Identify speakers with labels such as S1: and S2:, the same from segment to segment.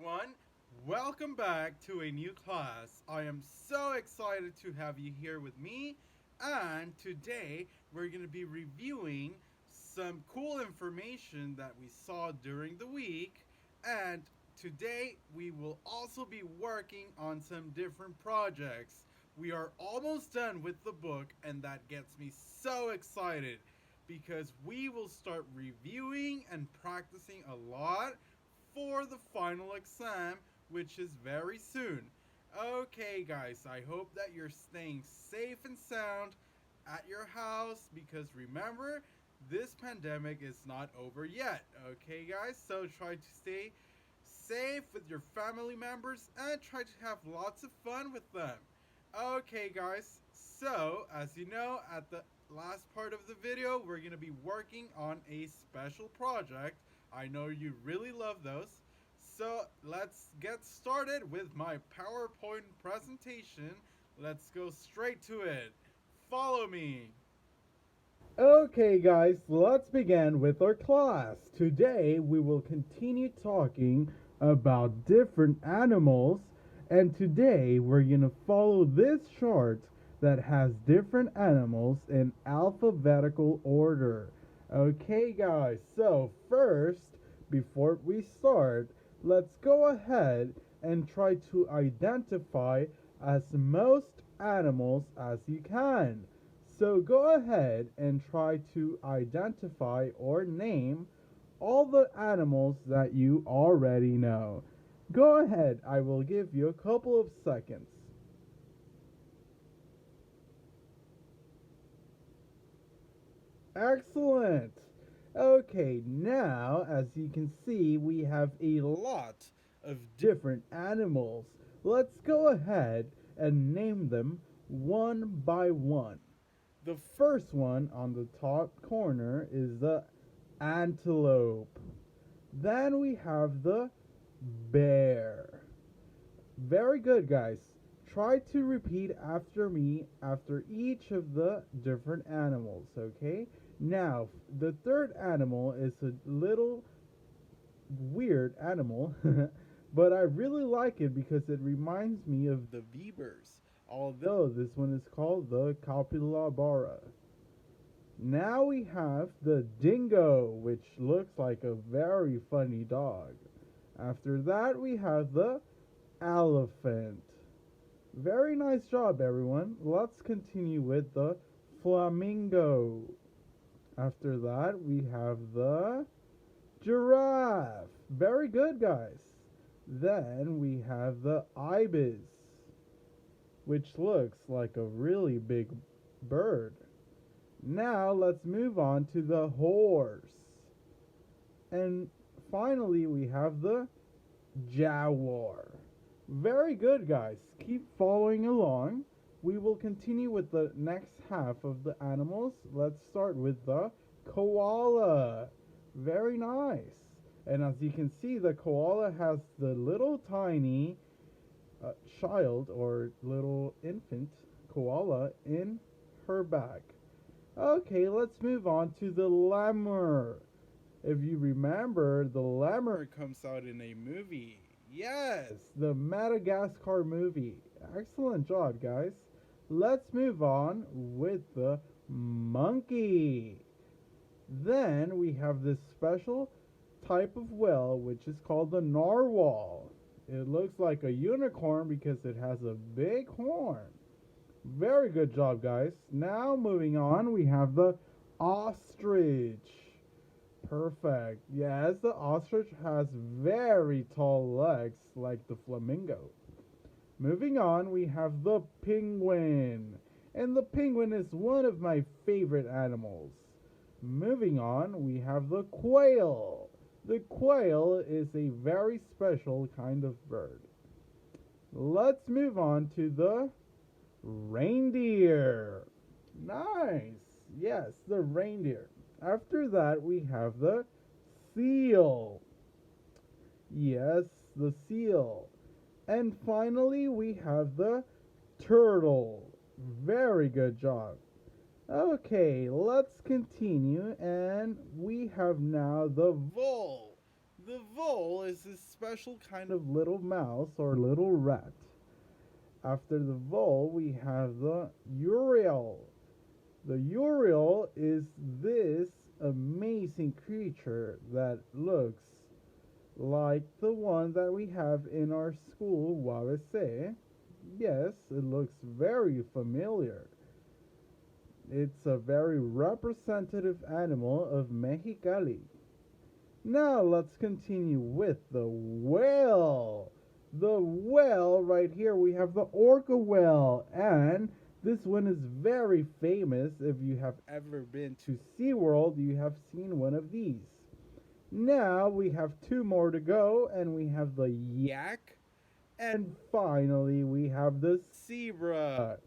S1: everyone. Welcome back to a new class. I am so excited to have you here with me. And today we're going to be reviewing some cool information that we saw during the week. And today we will also be working on some different projects. We are almost done with the book, and that gets me so excited because we will start reviewing and practicing a lot for the final exam, which is very soon. Okay, guys, I hope that you're staying safe and sound at your house because remember, this pandemic is not over yet. Okay, guys, so try to stay safe with your family members and try to have lots of fun with them. Okay, guys, so as you know, at the last part of the video, we're going to be working on a special project. I know you really love those. So let's get started with my PowerPoint presentation. Let's go straight to it. Follow me. Okay, guys, let's begin with our class. Today we will continue talking about different animals, and today we're gonna follow this chart that has different animals in alphabetical order. Okay, guys, so first, before we start, let's go ahead and try to identify as most animals as you can. So go ahead and try to identify or name all the animals that you already know. Go ahead, I will give you a couple of seconds. Excellent! Okay, now as you can see, we have a lot of different animals. Let's go ahead and name them one by one. The first one on the top corner is the antelope. Then we have the bear. Very good, guys. Try to repeat after me after each of the different animals, okay? Now, the third animal is a little weird animal, but I really like it because it reminds me of the beavers, although this one is called the capybara. Now we have the dingo, which looks like a very funny dog. After that, we have the elephant. Very nice job, everyone. Let's continue with the flamingo. After that, we have the giraffe. Very good, guys. Then we have the ibis, which looks like a really big bird. Now let's move on to the horse. And finally, we have the jaguar. Very good, guys. Keep following along. We will continue with the next half of the animals. Let's start with the koala. Very nice. And as you can see, the koala has the little tiny child or little infant koala in her back. Okay, let's move on to the lemur. If you remember, the lemur comes out in a movie. Yes, the Madagascar movie. Excellent job, guys. Let's move on with the monkey. Then we have this special type of whale, which is called the narwhal. It looks like a unicorn because it has a big horn. Very good job, guys. Now, moving on, we have the ostrich. Perfect. Yes, the ostrich has very tall legs like the flamingo. Moving on, we have the penguin. And the penguin is one of my favorite animals. Moving on, we have the quail. The quail is a very special kind of bird. Let's move on to the reindeer. Nice. Yes, the reindeer. After that, we have the seal. Yes, the seal. And finally, we have the turtle. Very good job. Okay, let's continue. And we have now the vole. The vole is a special kind of little mouse or little rat. After the vole, we have the Uriel. The Uriel is this amazing creature that looks like the one that we have in our school, Wabese. Yes, it looks very familiar. It's a very representative animal of Mexicali. Now let's continue with the whale. The whale right here, we have the orca whale, and this one is very famous. If you have ever been to SeaWorld, you have seen one of these. Now we have two more to go, and we have the yak, and finally we have the zebra.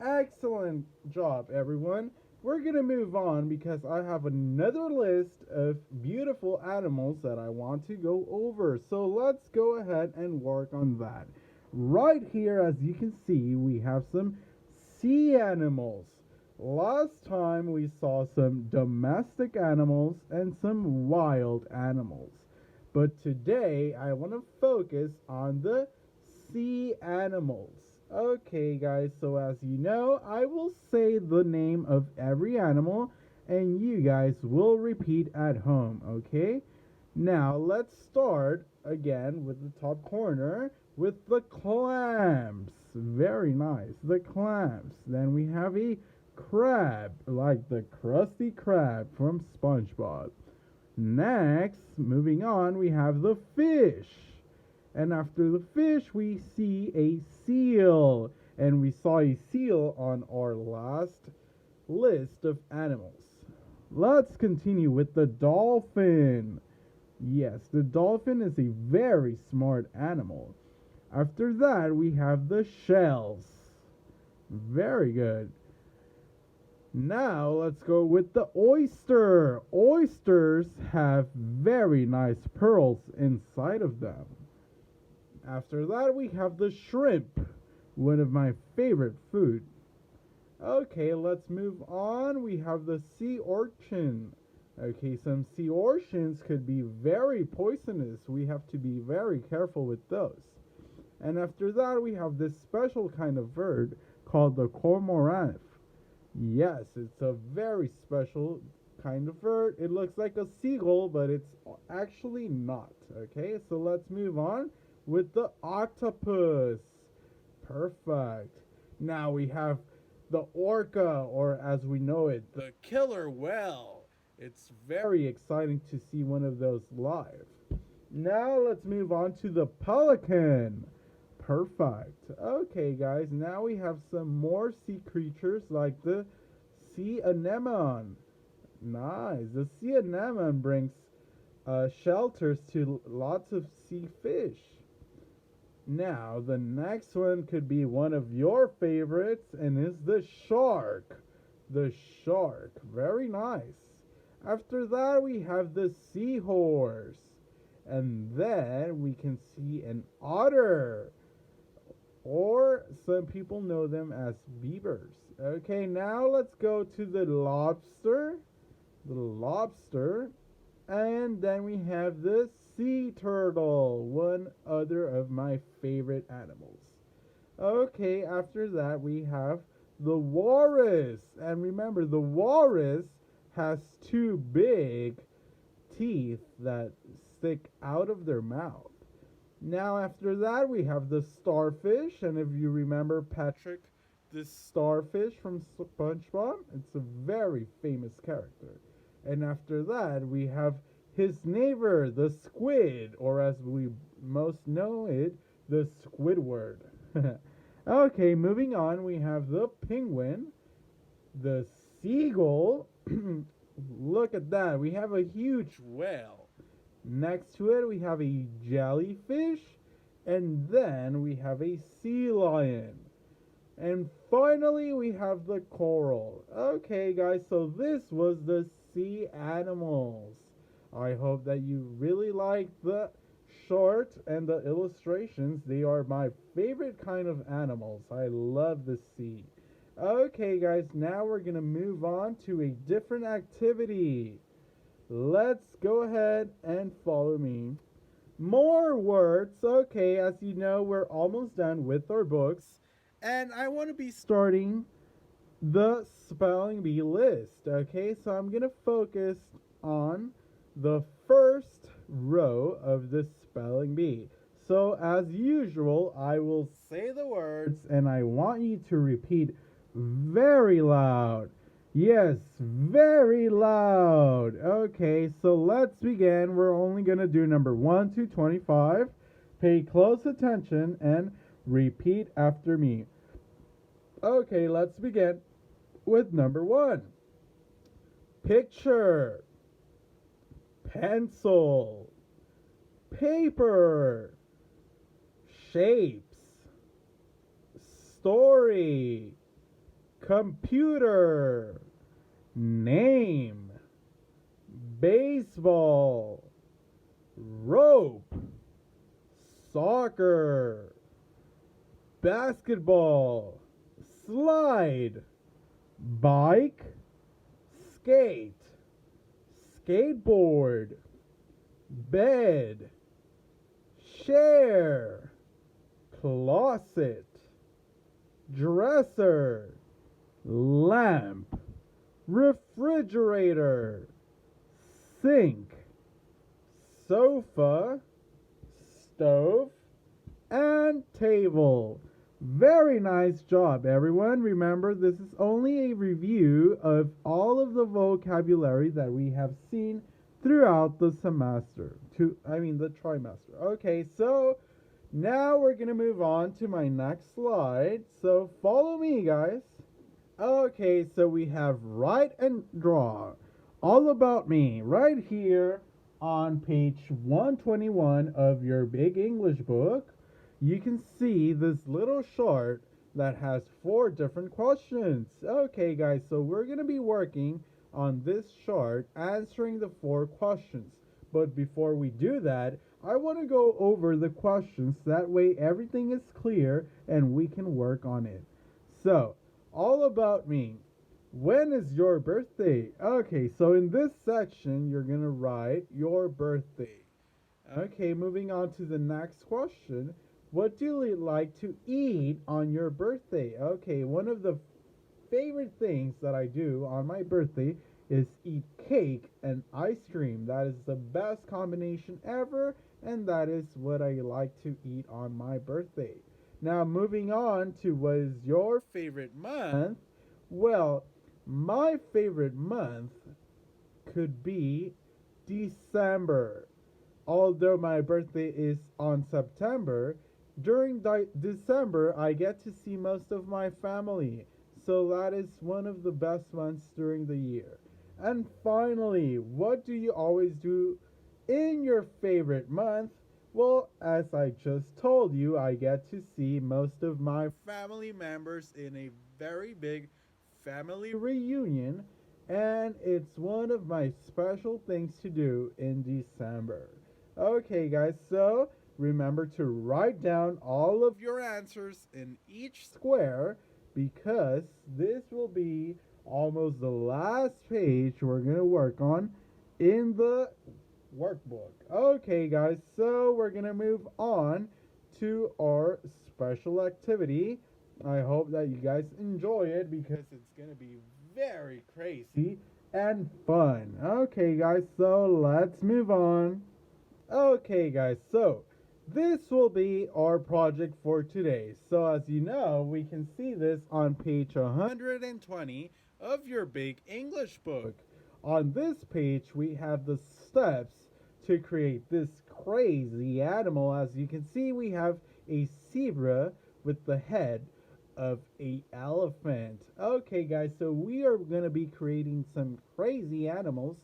S1: Excellent job, everyone. We're gonna move on because I have another list of beautiful animals that I want to go over. So let's go ahead and work on that. Right here, as you can see, we have some sea animals. Last time we saw some domestic animals and some wild animals. But today I want to focus on the sea animals. Okay, guys, so as you know, I will say the name of every animal and you guys will repeat at home, okay? Now, let's start again with the top corner with the clams. Very nice, the clams. Then we have a crab, like the Krusty Krab from SpongeBob. Next, moving on, we have the fish. And after the fish, we see a seal. And we saw a seal on our last list of animals. Let's continue with the dolphin. Yes, the dolphin is a very smart animal. After that, we have the shells. Very good. Now, let's go with the oyster. Oysters have very nice pearls inside of them. After that, we have the shrimp, one of my favorite food. Okay, let's move on. We have the sea urchin. Okay, some sea urchins could be very poisonous. We have to be very careful with those. And after that, we have this special kind of bird called the cormorant. Yes, it's a very special kind of bird. It looks like a seagull, but it's actually not. Okay, so let's move on with the octopus. Perfect. Now we have the orca, or as we know it, the killer whale. It's very exciting to see one of those live. Now let's move on to the pelican. Perfect. Okay, guys, now we have some more sea creatures like the sea anemone. Nice. The sea anemone brings shelters to lots of sea fish. Now, the next one could be one of your favorites and is the shark. The shark. Very nice. After that, we have the seahorse. And then we can see an otter. Or some people know them as beavers. Okay, now let's go to the lobster. The lobster. And then we have the sea turtle, one other of my favorite animals. Okay, after that we have the walrus. And remember, the walrus has two big teeth that stick out of their mouth. Now, after that, we have the starfish. And if you remember Patrick, this starfish from SpongeBob, it's a very famous character. And after that, we have his neighbor, the squid, or as we most know it, the Squidward. Okay, moving on, we have the penguin, the seagull. Look at that, we have a huge whale. Next to it, we have a jellyfish, and then we have a sea lion. And finally, we have the coral. Okay, guys, so this was the sea animals. I hope that you really liked the short and the illustrations. They are my favorite kind of animals. I love the sea. Okay, guys, now we're going to move on to a different activity. let's go ahead and follow me. More words. Okay, as you know, we're almost done with our books. And I want to be starting the spelling bee list. Okay, so I'm going to focus on the first row of the spelling bee. So, as usual, I will say the words and I want you to repeat very loud. Yes, very loud. Okay, so let's begin. We're only going to do number 1 to 25. Pay close attention and repeat after me. Okay, let's begin with number 1. Picture, pencil, paper, shapes, story, computer, name, baseball, rope, soccer, basketball, slide, bike, skate, skateboard, bed, chair, closet, dresser, lamp, refrigerator, sink, sofa, stove, and table. Very nice job, everyone. Remember, this is only a review of all of the vocabulary that we have seen throughout the semester. The trimester. Okay, so now we're going to move on to my next slide. So follow me, guys. Okay, so we have write and draw. All about me right here on page 121 of your big English book. You can see this little chart that has 4 different questions. Okay, guys, so we're going to be working on this chart answering the 4 questions. But before we do that, I want to go over the questions. That way everything is clear and we can work on it. So, all about me. When is your birthday? Okay, so in this section, you're going to write your birthday. Okay, moving on to the next question. What do you like to eat on your birthday? Okay, one of the favorite things that I do on my birthday is eat cake and ice cream. That is the best combination ever, and that is what I like to eat on my birthday. Now, moving on to what is your favorite month? Well, my favorite month could be December. Although my birthday is on September, during December I get to see most of my family. So that is one of the best months during the year. And finally, what do you always do in your favorite month? Well, as I just told you, I get to see most of my family members in a very big family reunion, and it's one of my special things to do in December. Okay, guys, so remember to write down all of your answers in each square because this will be almost the last page we're going to work on in the workbook. Okay, guys, so we're going to move on to our special activity. I hope that you guys enjoy it because it's going to be very crazy and fun. Okay, guys, so let's move on. Okay, guys, so this will be our project for today. So, as you know, we can see this on page 120 of your big English book. On this page, we have the steps to create this crazy animal. As you can see, we have a zebra with the head of a elephant. Okay, guys, so we are going to be creating some crazy animals.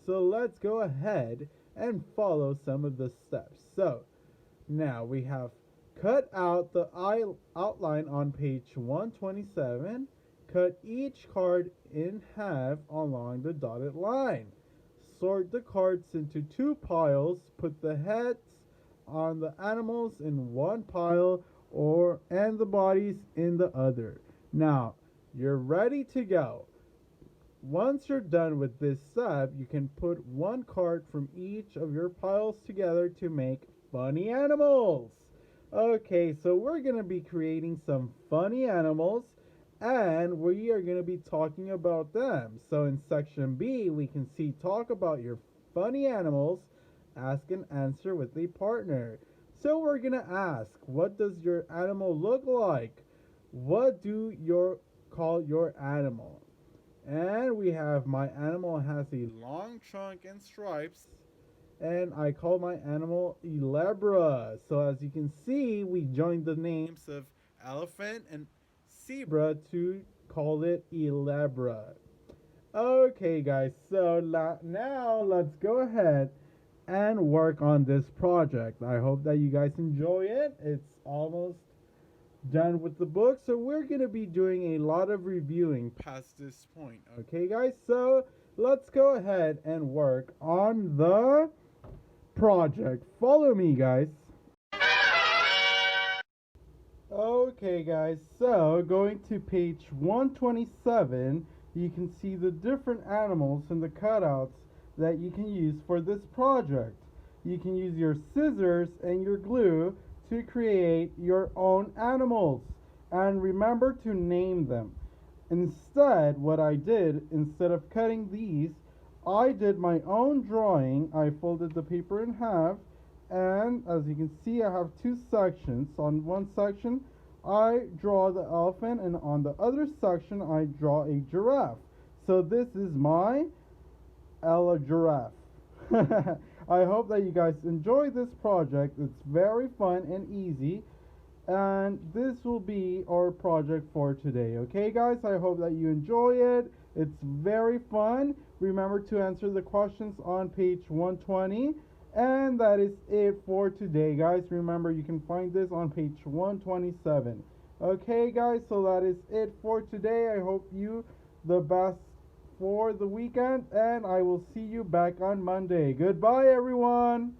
S1: So let's go ahead and follow some of the steps. So now we have cut out the outline on page 127. Cut each card in half along the dotted line. Sort the cards into 2 piles. Put the heads on the animals in one pile and the bodies in the other. Now, you're ready to go. Once you're done with this step, you can put one card from each of your piles together to make funny animals. Okay, so we're going to be creating some funny animals and we are going to be talking about them. So in section B, we can see talk about your funny animals, ask and answer with a partner. So we're going to ask, what does your animal look like? What do you call your animal? And we have my animal has a long trunk and stripes. And I call my animal Elebra. So as you can see, we joined the names of elephant and zebra to call it Elebra. Okay, guys, so now let's go ahead and work on this project. I hope that you guys enjoy it. It's almost done with the book, so we're going to be doing a lot of reviewing past this point. Okay, guys, so let's go ahead and work on the project. Follow me, guys. Okay, guys, so going to page 127, you can see the different animals and the cutouts that you can use for this project. You can use your scissors and your glue to create your own animals. And remember to name them. Instead, what I did, instead of cutting these, I did my own drawing. I folded the paper in half, and as you can see, I have two sections. On one section, I draw the elephant, and on the other section, I draw a giraffe. So this is my Ella giraffe. I hope that you guys enjoy this project. It's very fun and easy. And this will be our project for today. Okay, guys? I hope that you enjoy it. It's very fun. Remember to answer the questions on page 120. And that is it for today, guys. Remember, you can find this on page 127. Okay, guys? So that is it for today. I hope you the best for the weekend. And I will see you back on Monday. Goodbye, everyone.